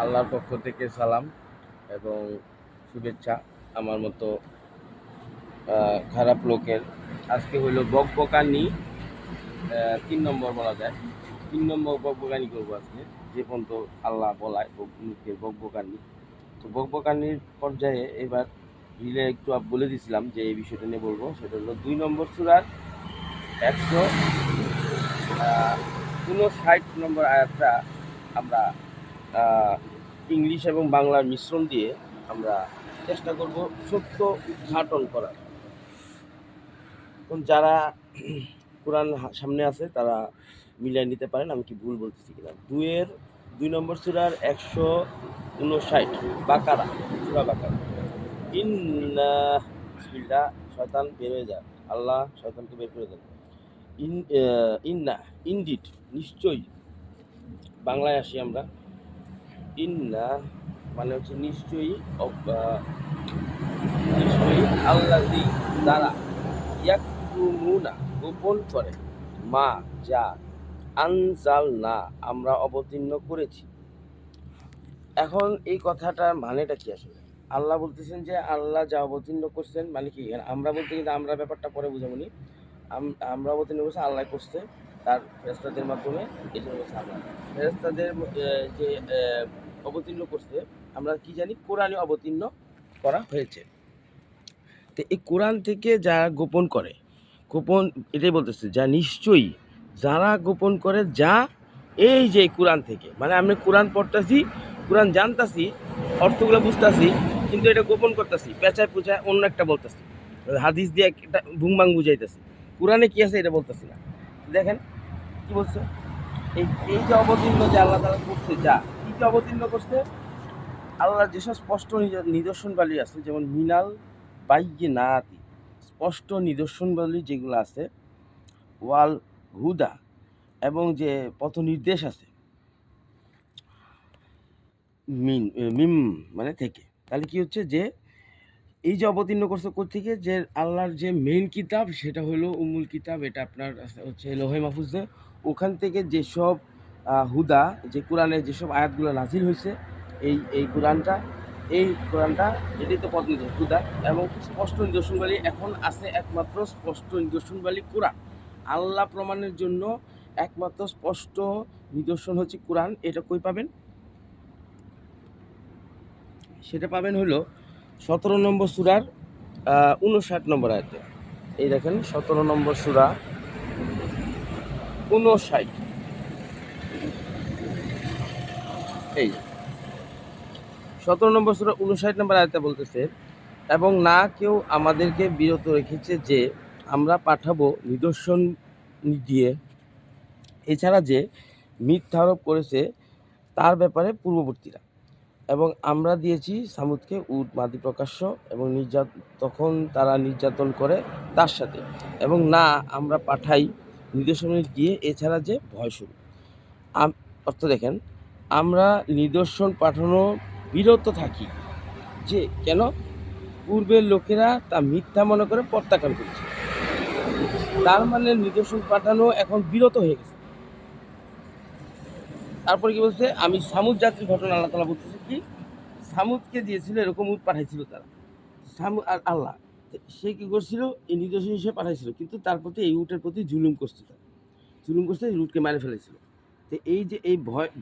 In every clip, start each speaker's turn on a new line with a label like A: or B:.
A: আল্লাহর পক্ষ থেকে সালাম এবং শুভেচ্ছা। আমার মতো খারাপ লোকের আজকে হইল বকবকানি 3 নম্বর বলা যায়। 3 নম্বর বকবকানি করবো আজকে, যে পর্যন্ত আল্লাহ বলায় মুখের বকবকানি। তো বকবকানির পর্যায়ে এবার রিলে একটু বলে দিয়েছিলাম যে এই বিষয়টা নিয়ে বলবো। সেটা হলো 2 নম্বর সূরার 159 নম্বর আয়াতটা আমরা ইংলিশ এবং বাংলার মিশ্রণ দিয়ে আমরা চেষ্টা করব সত্য উদ্ঘাটন করার। যারা কোরআন সামনে আছে তারা মিলিয়ে নিতে পারেন আমি কি ভুল বলতেছি কিনা। 2 নম্বর সূরার 159 বাকারা, সূরা বাকারা। ইন্না বিসমিল্লাহ, শয়তান বের হয়ে যায়, আল্লাহ শয়তানকে বের করে দেন। ইন্না ইনডিড, নিশ্চয়ই। বাংলায় আসি আমরা। ইন্না মানে হচ্ছে নিশ্চয়ই, নিশ্চয়ই আল্লাযী দ্বারা ইয়াকতুমুনা গোপন করে, মা যা আনজালনা আমরা অবতীর্ণ করেছি। এখন এই কথাটার মানেটা কি আসলে? আল্লাহ বলতেছেন যে আল্লাহ যা অবতীর্ণ করছেন, মানে কি? আমরা বলতে কিন্তু আমরা ব্যাপারটা পরে বুঝাবনি। আমরা অবতীর্ণ করছি আল্লাহ করছে তার ফেরেশতাদের মাধ্যমে। এই জন্য আল্লাহ ফেরেশতাদের যে অবতীর্ণ করছে, আমরা কি জানি কোরআনে অবতীর্ণ করা হয়েছে। তো এই কোরআন থেকে যারা গোপন করে, গোপন এটাই বলতেছে, যা নিশ্চয়ই যারা গোপন করে, যা এই যে কোরআন থেকে, মানে আমি কোরআন পড়তেছি, কোরআন জানতাছি, অর্থগুলো বুঝতেছি, কিন্তু এটা গোপন করতেছি, পেঁচায় পুচায় অন্য একটা বলতেছি, হাদিস দিয়ে একটা ভুংবাং বুঝাইতেছি, কোরআনে কি আছে এটা বলতেছি না। দেখেন কি বলছে, এই যে অবতীর্ণ যে আল্লাহ তাআলা করছে, যা কি কি অবতীর্ণ করছে, আল্লাহর যেসব স্পষ্ট নিদর্শনবালী আছে, যেমন মিনাল বাইয়িনাতি, স্পষ্ট নিদর্শনবালী যেগুলো আছে, ওয়াল হুদা, এবং যে পথ নির্দেশ আছে, মিম মানে থেকে। তাহলে কি হচ্ছে যে এই যে অবতীর্ণ করছে কোত্থেকে, যে আল্লাহর যে মেইন কিতাব সেটা হলো উম্মুল কিতাব, এটা আপনার হচ্ছে লোহে মাহফুজে। ওখান থেকে যেসব হুদা, যে কোরআনের যেসব আয়াতগুলো নাজিল হয়েছে, এই কোরআনটা, এটাই তো পথ নির্দেশ হুদা, এবং স্পষ্ট নিদর্শনবালী এখন আছে একমাত্র স্পষ্ট নিদর্শনবালী কোরআন। আল্লাহ প্রমাণের জন্য একমাত্র স্পষ্ট নিদর্শন হচ্ছে কোরআন। এটা কই পাবেন? সেটা পাবেন হলো 17 নম্বর সূরার 59 নম্বর আয়াতে। এই দেখেন 17 নম্বর সূরা 59, এই 17 নম্বর সূরা 59 নম্বর আয়াতে বলতেছে, এবং না কেউ আমাদেরকে বিরত রেখেছে যে আমরা পাঠাবো নিদর্শন দিয়ে, এছাড়া যে মিথ্যারোপ করেছে তার ব্যাপারে পূর্ববর্তীরা, এবং আমরা দিয়েছি সামুদকে উট মাদি প্রকাশ্য, এবং তখন তারা নির্যাতন করে তার সাথে, এবং না আমরা পাঠাই নিদর্শন দিয়ে এছাড়া যে ভয়স্বরূপ। অর্থ দেখেন, আমরা নিদর্শন পাঠানো বিরত থাকি, যে কেন পূর্বের লোকেরা তা মিথ্যা মনে করে প্রত্যাখ্যান করেছে। তার মানে নিদর্শন পাঠানো এখন বিরত হয়ে গেছে। তারপরে কি বলছে, আমি সামুদ জাতির ঘটনা আল্লাহ তাআলা বলতেছে কি, সামুদকে দিয়েছিল এরকম উট পাঠাইছিল তারা, সামুদ আর আল্লাহ, সে কি করছিল, এই নিদর্শন হিসেবে পাঠাইছিল, কিন্তু তার প্রতি এই উটের প্রতি জুলুম করছিল, এই উটকে মারে ফেলেছিল। তো এই যে এই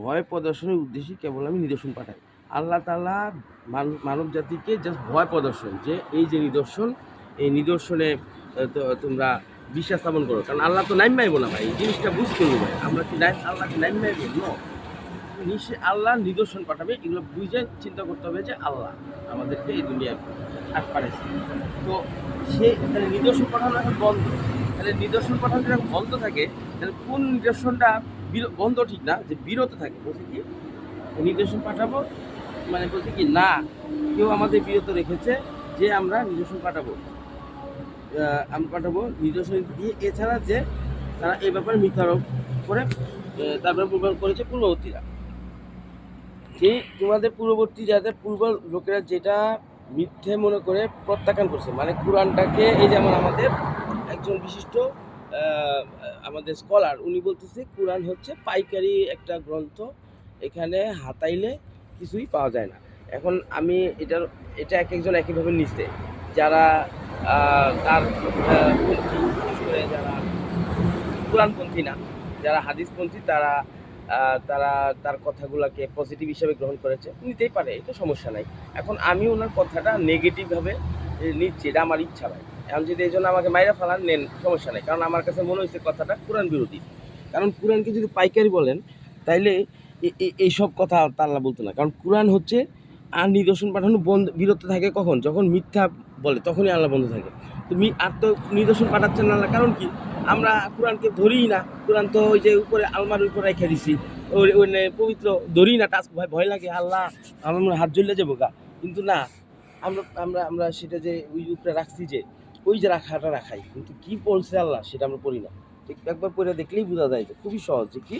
A: ভয় প্রদর্শনের উদ্দেশ্যে কেবল আমি নিদর্শন পাঠাই। আল্লাহ তাআলা মানব জাতিকে জাস্ট ভয় প্রদর্শন, যে এই যে নিদর্শন, এই নিদর্শনে তোমরা বিশ্বাস স্থাপন করো, কারণ আল্লাহ তো নাইম মাইব না ভাই, এই জিনিসটা বুঝতে হবে ভাই। আমরা কি আল্লাহকে নাইম মাইব? নিশ্চয়ই আল্লাহ নিদর্শন পাঠাবে, এগুলো বুঝে চিন্তা করতে হবে যে আল্লাহ আমাদেরকে এই দুনিয়ায় পাঠাইছে। তো সে তাহলে নিদর্শন পাঠানো এখন বন্ধ, তাহলে নিদর্শন পাঠানো যখন বন্ধ থাকে, তাহলে কোন নিদর্শনটা বন্ধ? ঠিক না, যে বিরত থাকে। বলছে কি নিদর্শন পাঠাবো, মানে বলছে কি না কেউ আমাদের বিরত রেখেছে যে আমরা নিদর্শন পাঠাবো, নিদর্শন দিয়ে, এছাড়া যে তারা এই ব্যাপারে মিথ্যারোপ করে, তারপরে প্রমাণ করেছে পূর্ববর্তীরা, যে তোমাদের পূর্ববর্তী যাদের পূর্ব লোকেরা যেটা মিথ্যে মনে করে প্রত্যাখ্যান করছে, মানে কোরআনটাকে, এই যেমন আমাদের একজন বিশিষ্ট আমাদের স্কলার, উনি বলতেছে কোরআন হচ্ছে পাইকারি একটা গ্রন্থ, এখানে হাতাইলে কিছুই পাওয়া যায় না। এখন আমি এটা এক একজন এক একভাবে নিচ্ছে। যারা তার পন্থী, বিশেষ করে যারা কোরআনপন্থী না, যারা হাদিসপন্থী তারা তার কথাগুলোকে পজিটিভ হিসেবে গ্রহণ করেছে, নিতেই পারে, এটা সমস্যা নাই। এখন আমি ওনার কথাটা নেগেটিভভাবে নিচ্ছি, এটা আমার ইচ্ছা ভাই। এখন যদি এই জন্য আমাকে মাইরা ফেলান নেন, সমস্যা নেই, কারণ আমার কাছে মনে হয়েছে কথাটা কোরআন বিরোধী। কারণ কোরআনকে যদি পাইকারি বলেন তাইলে এইসব কথা আল্লাহ বলতো না, কারণ কোরআন হচ্ছে আর নিদর্শন পাঠানো বন্ধ বিরত থাকে কখন, যখন মিথ্যা বলে তখনই আল্লাহ বন্ধ থাকে। তো আর তো নিদর্শন পাঠাচ্ছেন না আল্লাহ, কারণ কি? আমরা কোরআনকে ধরিই না। কোরআন তো ওই যে উপরে আলমারির উপরে রেখে দিছি, ওই পবিত্র ধরিই না, টাচ ভয় লাগে, আল্লাহ আমার হাত জ্বলে যাবো গা। কিন্তু না, আমরা আমরা আমরা সেটা যে ওই উপরে রাখছি, যে ওই যে রাখাটা রাখাই, কিন্তু কি বলছে আল্লাহ সেটা আমরা পড়ি না। একবার পড়ে দেখলেই বোঝা যায়, যে খুবই সহজ, যে কি,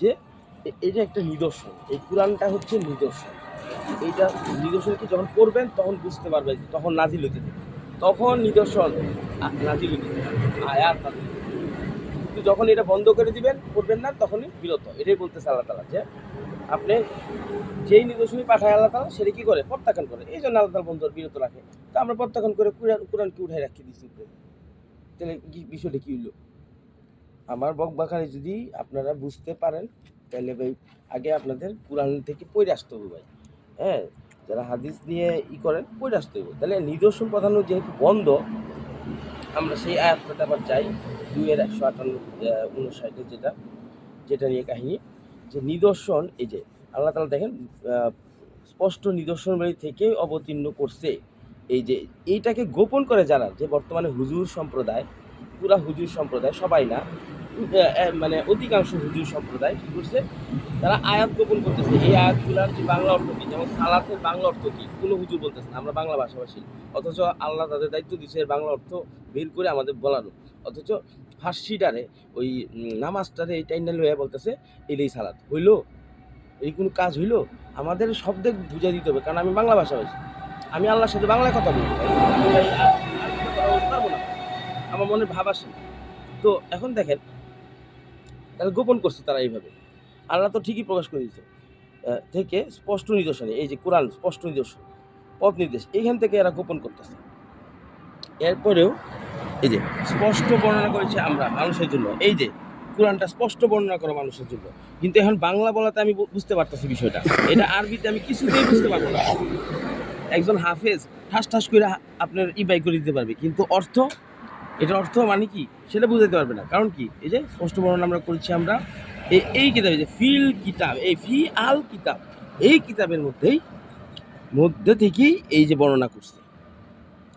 A: যে এটা একটা নিদর্শন, এই কোরআনটা হচ্ছে নিদর্শন। এইটা নিদর্শনকে যখন পড়বেন তখন বুঝতে পারবেন, তখন নাজিল হইতে থাকে, তখন নিদর্শন নাজিল হইতে থাকে, আয়াত নাজিল হইতে থাকে। কিন্তু যখন এটা বন্ধ করে দিবেন, পড়বেন না, তখনই বিরত। এটাই বলতেছে আল্লাহ তাআলা, যে আপনি যেই নিদর্শনই পাঠায় আল্লাহ তাআলা, সেটা কি করে? প্রত্যাখ্যান করে। এই জন্য আল্লাহ তাআলা বন্ধ বিরত রাখে। তো আমরা প্রত্যাখ্যান করে কোরআনকে উঠাই রাখি দিচ্ছি। তাহলে বিষয়টা কি হইলো? আমার বকবাকারে যদি আপনারা বুঝতে পারেন, তাহলে ভাই আগে আপনাদের কোরআন থেকে পড়ে আসতে হবে ভাই। হ্যাঁ, যারা হাদিস নিয়ে করেন, পড়ে আসতে হবে। তাহলে নিদর্শন পাঠানো যেহেতু বন্ধ, আমরা সেই আয়াতটাতে আবার যাই 2-158-59, যেটা নিয়ে কাহিনী, যে নিদর্শন, এই যে আল্লাহ তাআলা দেখেন স্পষ্ট নিদর্শন বাড়ি থেকে অবতীর্ণ করছে। এই যে এইটাকে গোপন করে যারা, যে বর্তমানে হুজুর সম্প্রদায়, পুরা হুজুর সম্প্রদায়, সবাই না, মানে অধিকাংশ হুজুর সম্প্রদায় কী করছে, তারা আয়াত গোপন করতেছে। এই আয়াতগুলার যে বাংলা অর্থ কী, যেমন সালাতের বাংলা অর্থ কী, কোনো হুজুর বলতেছে না, আমরা বাংলা ভাষাভাষী, অথচ আল্লাহ তাদের দায়িত্ব দিচ্ছে এর বাংলা অর্থ বের করে আমাদের বলানো। অথচ ফার্সিটারে ওই নামাজটারে এই টাইনা লইয়া বলতেছে এটাই সালাত হইল, এই কোনো কাজ হইল? আমাদের শব্দে বুঝাই দিতে হবে, কারণ আমি বাংলা ভাষাভাষী, আমি আল্লাহর সাথে বাংলায় কথা বলবো, পারবো না, আমার মনে ভাব আসে। তো এখন দেখেন, তাহলে গোপন করছে তারা এইভাবে। আল্লাহ তো ঠিকই প্রকাশ করে দিচ্ছে থেকে স্পষ্ট নিদর্শনে, এই যে কোরআন স্পষ্ট নিদর্শন, পথ নির্দেশ, এইখান থেকে এরা গোপন করতেছে। এরপরেও এই যে স্পষ্ট বর্ণনা করেছে আমরা মানুষের জন্য, এই যে কোরআনটা স্পষ্ট বর্ণনা করা মানুষের জন্য, কিন্তু এখন বাংলা বলাতে আমি বুঝতে পারতেছি বিষয়টা, এটা আরবিতে আমি কিছুতেই বুঝতে পারবো না। একজন হাফেজ ঠাস ঠাস করে আপনার বাই করে দিতে পারবে, কিন্তু অর্থ, এটার অর্থ মানে কি সেটা বুঝাতে পারবে না। কারণ কি? এই যে স্পষ্ট বর্ণনা আমরা করেছি আমরা এই কিতাবে, যে ফিল কিতাব, এই ফি আল কিতাব, এই কিতাবের মধ্যে থেকেই এই যে বর্ণনা করছে।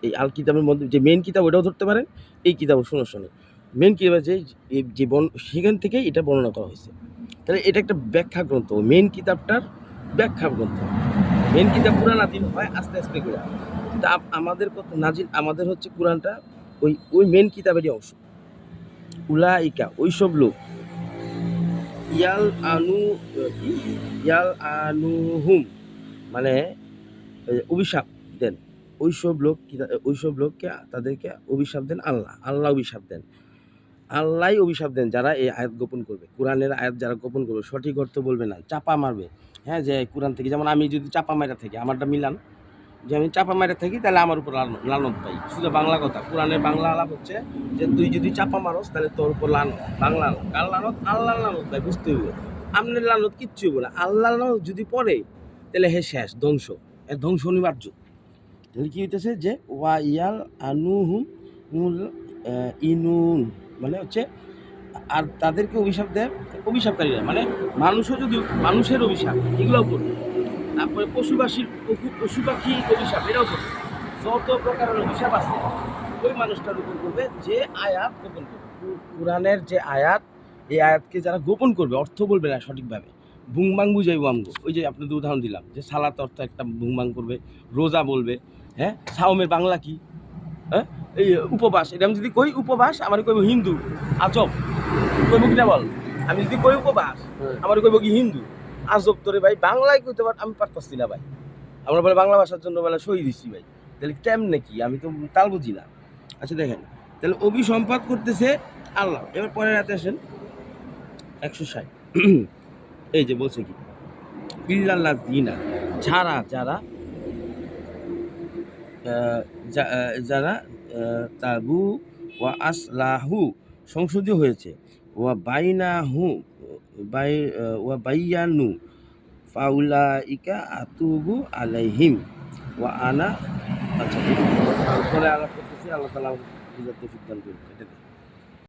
A: এই আল কিতাবের মধ্যে যে মেন কিতাব, ওটাও ধরতে পারেন, এই কিতাব শোনে মেন কিতাব যে সেখান থেকেই এটা বর্ণনা করা হয়েছে। তাহলে এটা একটা ব্যাখ্যা গ্রন্থ, মেন কিতাবটার ব্যাখ্যা গ্রন্থ। মেন কিতাব পুরা নাজিল হয় আস্তে আস্তে করে, তা আমাদের কথা নাজিল, আমাদের হচ্ছে কোরআনটা ওই মেন কিতাবেরই অংশ। উলাইকা, ওইসব লোক, ইয়াল আনুহুম, মানে অভিশাপ দেন, ওইসব লোককে তাদেরকে অভিশাপ দেন আল্লাহ অভিশাপ দেন, আল্লাহ অভিশাপ দেন যারা এই আয়াত গোপন করবে, কোরআনের আয়াত যারা গোপন করবে, সঠিক অর্থ বলবে না, চাপা মারবে। হ্যাঁ, যে কোরআন থেকে, যেমন আমি যদি চাপা মারা থাকি, আমারটা মিলান, যে আমি চাপা মারা থাকি, তাহলে আমার উপর লানত পাই। শুধু বাংলা কথা, কোরআনের বাংলা আলাপ হচ্ছে যে তুই যদি চাপা মারস তাহলে তোর উপর লানত, বাংলা লানত, কার লানত? আল্লাহর লানত ভাই, বুঝতে হইব। আপনার লানত কিচ্ছু হইব না, আল্লাহর লানত যদি পড়ে তাহলে হে শেষ, ধ্বংস অনিবার্য। তাহলে কি হইতেছে, যে ওয়া ইয়াল আনুহুম ইনুন, মানে হচ্ছে, আর তাদেরকে অভিশাপ দেয় অভিশাপকারীরা, মানে মানুষও যদি মানুষের অভিশাপ এগুলোও করবে, তারপরে পশু পাখি অভিশাপ এটাও করবে, যত প্রকারের অভিশাপ আছে ওই মানুষটার উপর করবে যে আয়াত গোপন করবে। কোরআনের যে আয়াত, এই আয়াতকে যারা গোপন করবে, অর্থ বলবে না সঠিকভাবে, বুংবাং বুঝাইব আমগো। ওই যে আপনাদের উদাহরণ দিলাম, যে সালাত অর্থ একটা বুংবাং করবে, রোজা বলবে, হ্যাঁ, সাওমের বাংলা কি, হ্যাঁ, এই উপবাস, এটা আমি যদি কই উপবাস, আমার কইব হিন্দু, আজব, কইব কিনা বল, আমি যদি কই উপবাস, আমার কইব কি হিন্দু, আজব তোরে ভাই, বাংলায় কইতে আমি পারতাছি না ভাই, আমরা বলে বাংলা ভাষার জন্য বলে সই দিচ্ছি ভাই, তাহলে কেমনে কি, আমি তো তাল বুঝি না। আচ্ছা দেখেন, তাহলে অভিসম্পাদ করতেছে আল্লাহ। এবার পরের রাতে আসেন 160, এই যে বলছে কি, ইল্লাল্লাযিনা ছাড়া যারা যারা তাবু ওয়া আসলাহু সংশোধিত হয়েছে ওয়া বাইনাহু ওয়া বাইয়ানু ফাউলাইকা আতুবু আলাইহিম ওয়া আনা আচ্ছা পরে আলাপ করতেছি আল্লাহ তাআলা আমাদের বুঝার তৌফিক দান করুন।